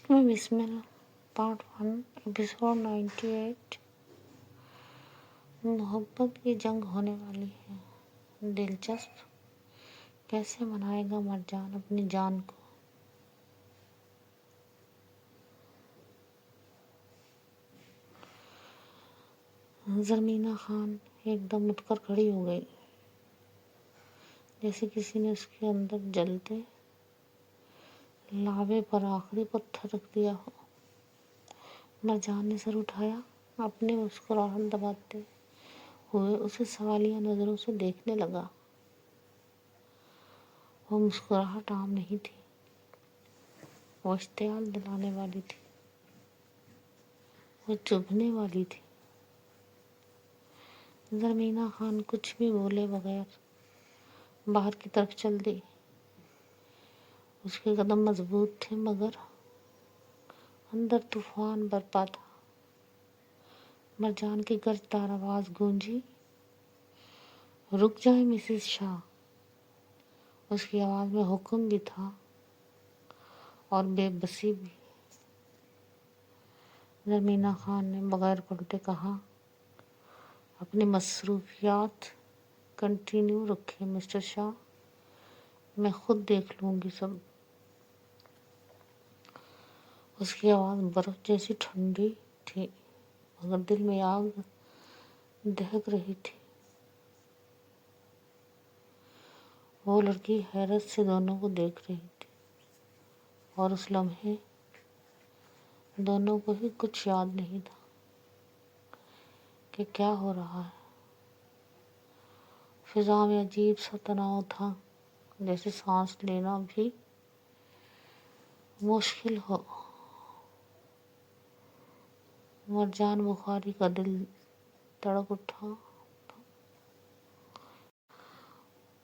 इश्क में Bismil part 1 episode 98। मोहब्बत की जंग होने वाली है। दिलचस्प, कैसे मनाएगा मरजान अपनी जान को। ज़रमीना खान एकदम उठकर खड़ी हो गई, जैसे किसी ने उसके अंदर जलते लावे पर आखिरी पत्थर रख दिया हो। मरजान ने सर उठाया, अपनी मुस्कुराहट दबाते हुए उसे सवालिया नजरों से देखने लगा। वो मुस्कुराहट आम नहीं थी, वो इश्तियाल दिलाने वाली थी, वो चुभने वाली थी। ज़रमीना खान कुछ भी बोले बगैर बाहर की तरफ चल दी। उसके कदम मजबूत थे, मगर अंदर तूफान बरपा था। मरजान की गर्जदार आवाज गूंजी, रुक जाए मिसेस शाह। उसकी आवाज में हुक्म भी था और बेबसी भी। ज़रमीना खान ने बगैर पलटे कहा, अपनी मसरूफियात कंटिन्यू रखें मिस्टर शाह, मैं खुद देख लूंगी सब। उसकी आवाज बर्फ जैसी ठंडी थी, मगर दिल में आग दहक रही थी। वो लड़की हैरत से दोनों को देख रही थी, और उस लम्हे दोनों को ही कुछ याद नहीं था कि क्या हो रहा है। फिजा में अजीब सा तनाव था, जैसे सांस लेना भी मुश्किल हो। मरजान बुखारी का दिल तड़प उठा।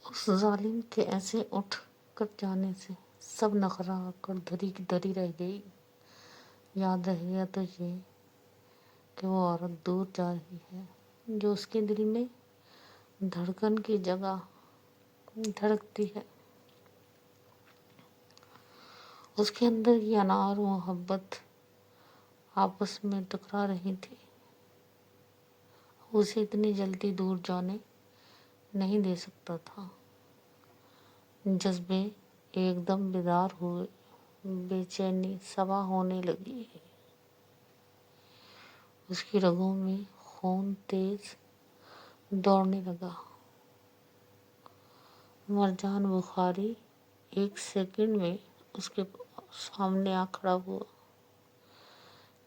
उस जालिम के ऐसे उठ कर जाने से सब नखरा कर धरी की धरी रह गई। याद रह गया तो ये कि वो औरत दूर जा रही है, जो उसके दिल में धड़कन की जगह धड़कती है। उसके अंदर की अनार मोहब्बत आपस में टकरा रही थी। उसे इतनी जल्दी दूर जाने नहीं दे सकता था। जज्बे एकदम बेदार हुए, बेचैनी सवा होने लगी। उसकी रगों में खून तेज दौड़ने लगा। मरजान बुखारी एक सेकंड में उसके सामने आ खड़ा हुआ,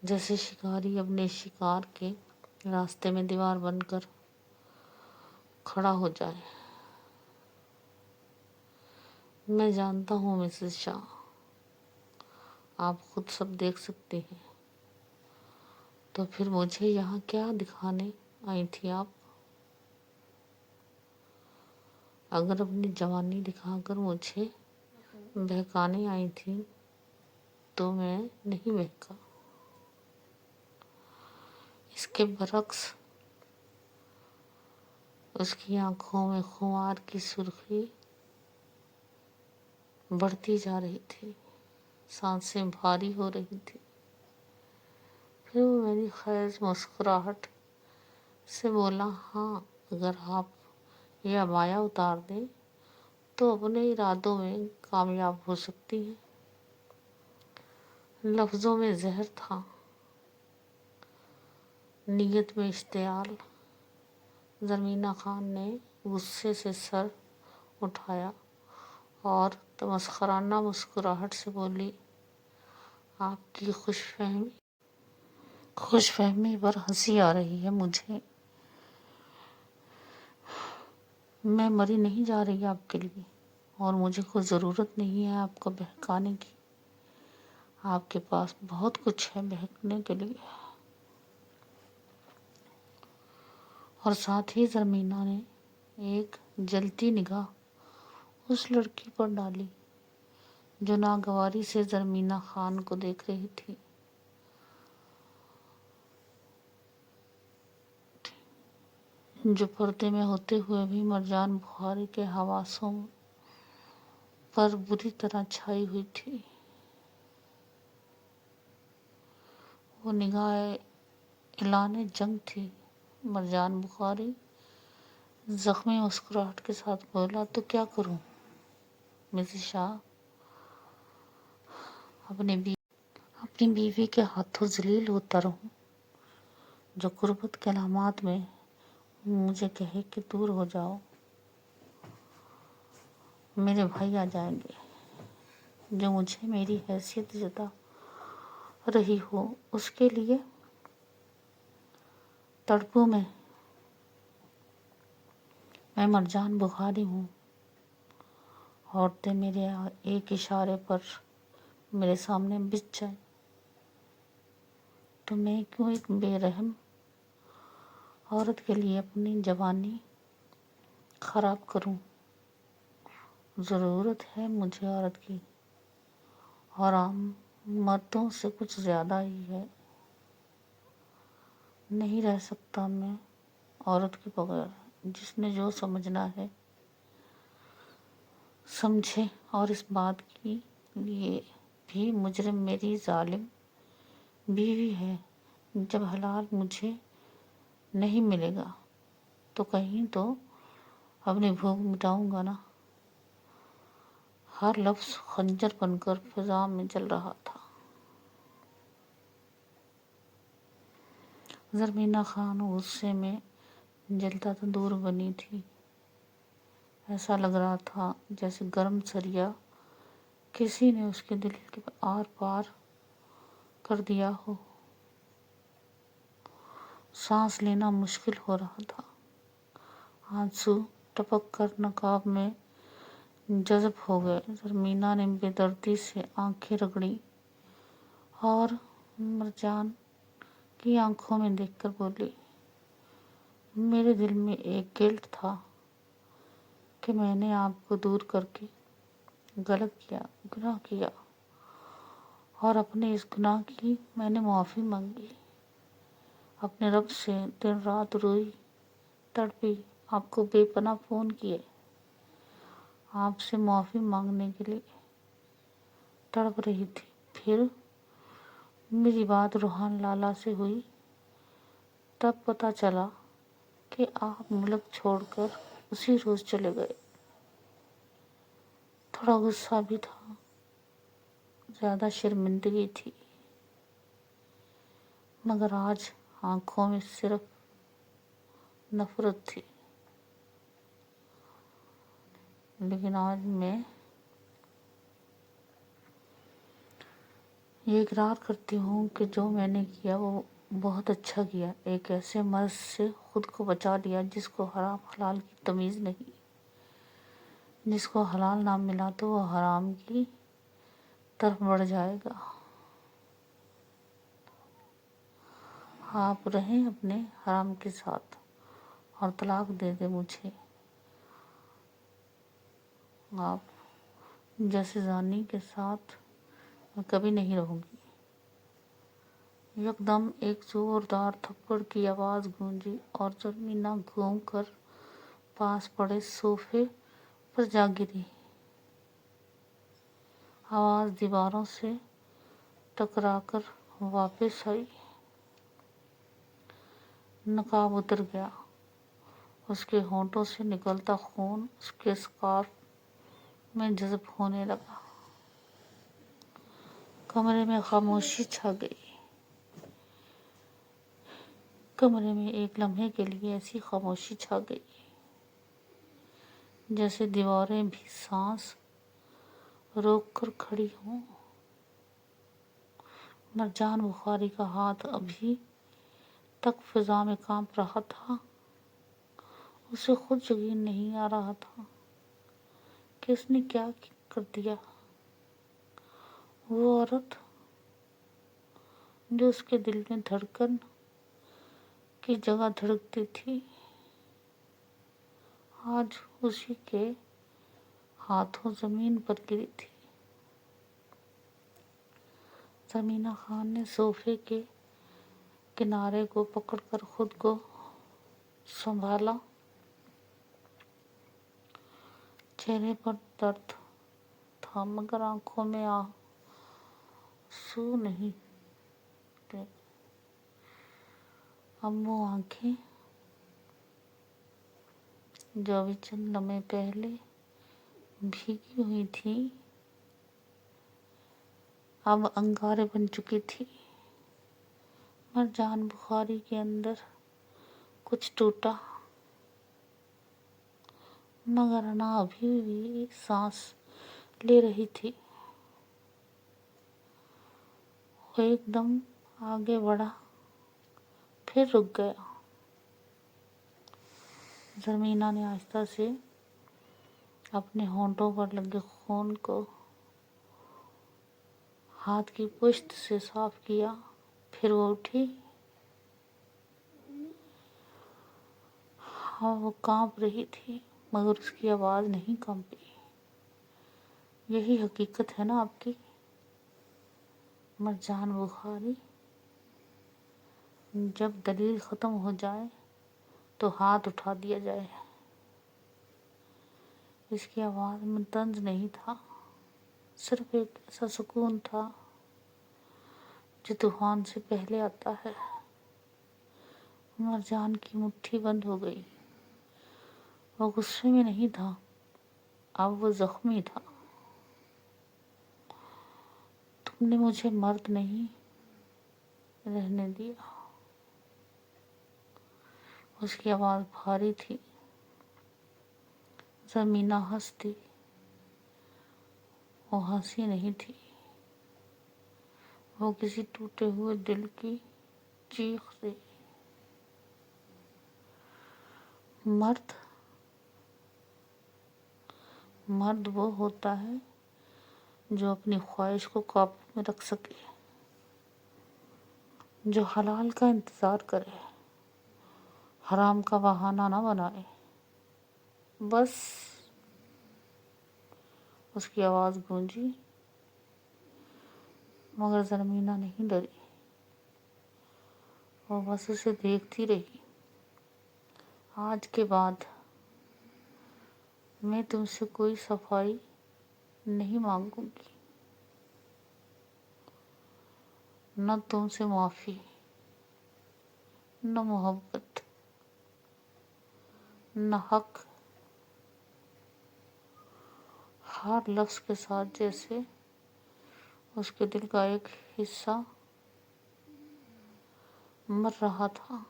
जैसे शिकारी अपने शिकार के रास्ते में दीवार बनकर खड़ा हो जाए। मैं जानता हूँ मिसेस शाह, आप खुद सब देख सकती हैं, तो फिर मुझे यहाँ क्या दिखाने आई थी आप? अगर अपनी जवानी दिखाकर मुझे बहकाने आई थी तो मैं नहीं बहका। इसके बरक्स उसकी आंखों में खुमार की सुर्खी बढ़ती जा रही थी, सांसें भारी हो रही थी। फिर वो मेरी खैज मुस्कुराहट से बोला, हाँ, अगर आप यह अबाया उतार दें तो अपने इरादों में कामयाब हो सकती हैं। लफ्ज़ों में जहर था, नीयत में इश्तियाल। ज़रमीना खान ने गुस्से से सर उठाया और तमस्खराना मुस्कुराहट से बोली, आपकी खुशफहमी पर हंसी आ रही है मुझे। मैं मरी नहीं जा रही आपके लिए, और मुझे कोई ज़रूरत नहीं है आपको बहकाने की। आपके पास बहुत कुछ है बहकने के लिए। और साथ ही ज़रमीना ने एक जलती निगाह उस लड़की पर डाली जो नागवारी से ज़रमीना खान को देख रही थी। जो पर्दे में होते हुए भी मरजान बुखारी के हवासों पर बुरी तरह छाई हुई थी। وہ نگاہ اعلان جنگ تھی۔ مرجان بخاری زخمی مسکراہٹ کے ساتھ بولا، تو کیا کروں مسز شاہ؟ اپنی بیوی کے ہاتھوں ذلیل ہوتا رہوں جو قربت کے علامات میں مجھے کہے کہ دور ہو جاؤ؟ میرے بھائی آ جائیں گے جو مجھے میری حیثیت جتا رہی ہو اس کے لیے تڑپوں میں مرجان بخاری ہوں۔ عورتیں میرے ایک اشارے پر میرے سامنے بچھ جائیں تو میں کیوں ایک بے رحم عورت کے لیے اپنی جوانی خراب کروں؟ ضرورت ہے مجھے عورت کی، اور عام مردوں سے کچھ زیادہ ہی ہے۔ نہیں رہ سکتا میں عورت کے بغیر۔ جس نے جو سمجھنا ہے سمجھے، اور اس بات کے لیے بھی مجرم میری ظالم بیوی ہے۔ جب حلال مجھے نہیں ملے گا تو کہیں تو اپنی بھوک مٹاؤں گا نا۔ ہر لفظ خنجر بن کر فضا میں جل رہا تھا۔ زرمینہ خان غصے میں جلتا تندور بنی تھی۔ ایسا لگ رہا تھا جیسے گرم سریا کسی نے اس کے دل کے آر پار کر دیا ہو۔ سانس لینا مشکل ہو رہا تھا۔ آنسو ٹپک کر نقاب میں جذب ہو گئے۔ زرمینہ نے بے دردی سے آنکھیں رگڑی اور مرجان کی آنکھوں میں دیکھ کر بولی، میرے دل میں ایک گلٹ تھا کہ میں نے آپ کو دور کر کے غلط کیا، گناہ کیا، اور اپنے اس گناہ کی میں نے معافی مانگی۔ اپنے رب سے دن رات روئی، تڑپی، آپ کو بے پناہ فون کیے، آپ سے معافی مانگنے کے لیے تڑپ رہی تھی۔ پھر میری بات روحان لالا سے ہوئی، تب پتہ چلا کہ آپ ملک چھوڑ کر اسی روز چلے گئے۔ تھوڑا غصہ بھی تھا، زیادہ شرمندگی تھی، مگر آج آنکھوں میں صرف نفرت تھی۔ لیکن آج میں یہ اقرار کرتی ہوں کہ جو میں نے کیا وہ بہت اچھا کیا۔ ایک ایسے مرض سے خود کو بچا لیا جس کو حرام حلال کی تمیز نہیں، جس کو حلال نہ ملا تو وہ حرام کی طرف بڑھ جائے گا۔ آپ رہیں اپنے حرام کے ساتھ اور طلاق دے دیں مجھے۔ آپ جیسے زانی کے ساتھ میں کبھی نہیں رہوں گی۔ یکدم ایک زوردار تھپڑ کی آواز گونجی اور زرمینہ گھوم کر پاس پڑے صوفے پر جا گری۔ آواز دیواروں سے ٹکرا کر واپس آئی۔ نقاب اتر گیا، اس کے ہونٹوں سے نکلتا خون اس کے اسکارف میں جذب ہونے لگا۔ کمرے میں خاموشی چھا گئی۔ کمرے میں ایک لمحے کے لیے ایسی خاموشی چھا گئی جیسے دیواریں بھی سانس روک کر کھڑی ہوں۔ مرجان بخاری کا ہاتھ ابھی تک فضا میں کانپ رہا تھا۔ اسے خود یقین نہیں آ رہا تھا کہ اس نے کیا کر دیا۔ وہ عورت جو اس کے دل میں دھڑکن کی جگہ دھڑکتی تھی، آج اسی کے ہاتھوں زمین پر گری تھی۔ زرمینہ خان نے صوفے کے کنارے کو پکڑ کر خود کو سنبھالا۔ چہرے پر درد تھا مگر آنکھوں میں آنسو نہیں تھے۔ अब वो आंखें जो अभी चंद लम्हे पहले भीगी हुई थी अब अंगारे बन चुकी थी। मरजान बुखारी के अंदर कुछ टूटा, मगर अना अभी भी सांस ले रही थी। वो एकदम आगे बढ़ा, फिर रुक गया। ज़मीना ने आहिस्ता से अपने होंठों पर लगे खून को हाथ की पुश्त से साफ किया। फिर वो उठी और वो कांप रही थी, मगर उसकी आवाज़ नहीं कंपी। यही हकीकत है ना आपकी मरजान बुखारी। जब दलील ख़त्म हो जाए तो हाथ उठा दिया जाए। इसकी आवाज़ में तंज नहीं था, सिर्फ एक ऐसा सुकून था जो तूफान से पहले आता है। मरजान की मुट्ठी बंद हो गई। वो गुस्से में नहीं था, अब वो जख्मी था। तुमने मुझे मर्द नहीं रहने दिया। उसकी आवाज़ भारी थी। ज़मीना हंसती, वो हंसी नहीं थी, वो किसी टूटे हुए दिल की चीख थी। मर्द मर्द वो होता है जो अपनी ख्वाहिश को काबू में रख सके, जो हलाल का इंतज़ार करे, हराम का बहाना ना बनाए। बस उसकी आवाज़ गूंजी, मगर ज़मीना नहीं डरी। वो बस उसे देखती रही। आज के बाद मैं तुमसे कोई सफाई नहीं मांगूंगी, न तुमसे माफ़ी, न मोहब्बत, न हक। हर लफ्ज़ के साथ जैसे उसके दिल का एक हिस्सा मर रहा था।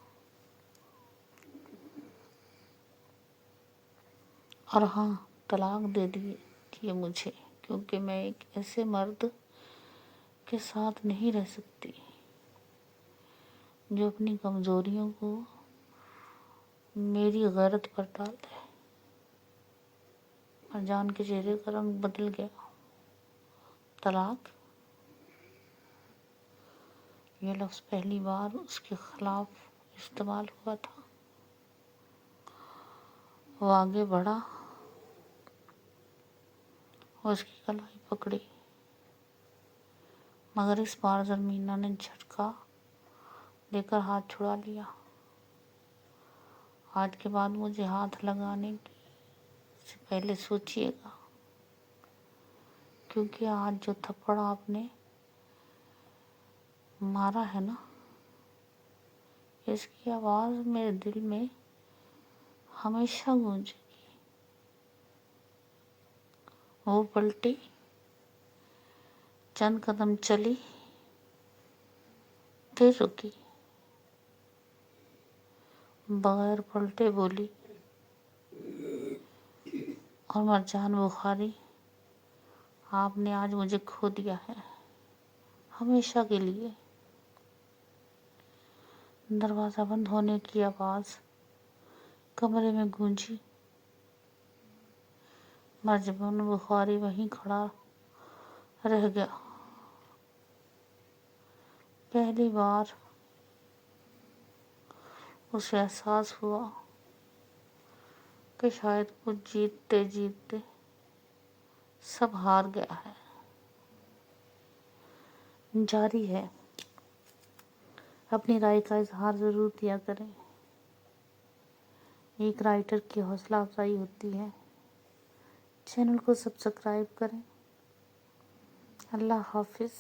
और हाँ, तलाक दे दिए मुझे, क्योंकि मैं एक ऐसे मर्द के साथ नहीं रह सकती जो अपनी कमज़ोरियों को मेरी गैरत पर डाल दे। मरजान के चेहरे का रंग बदल गया। तलाक, ये लफ्ज़ पहली बार उसके खिलाफ इस्तेमाल हुआ था। वो आगे बढ़ा, उसकी कलाई पकड़ी, मगर इस बार ज़मीना ने झटका लेकर हाथ छुड़ा लिया। आज के बाद मुझे हाथ लगाने से पहले सोचिएगा, क्योंकि आज जो थप्पड़ आपने मारा है ना, इसकी आवाज़ मेरे दिल में हमेशा गूंजेगी। वो पलटी, चंद कदम चली, फिर रुकी, बगैर पलटे बोली, और मरजान बुखारी, आपने आज मुझे खो दिया है, हमेशा के लिए। दरवाज़ा बंद होने की आवाज़ कमरे में गूंजी। मरजान बुखारी वहीं खड़ा रह गया। पहली बार उसे एहसास हुआ कि शायद वो जीतते जीतते सब हार गया है। जारी है, अपनी राय का इजहार ज़रूर किया करें। एक राइटर की हौसला अफजाई होती है। चैनल को सब्सक्राइब करें। अल्लाह हाफिज़।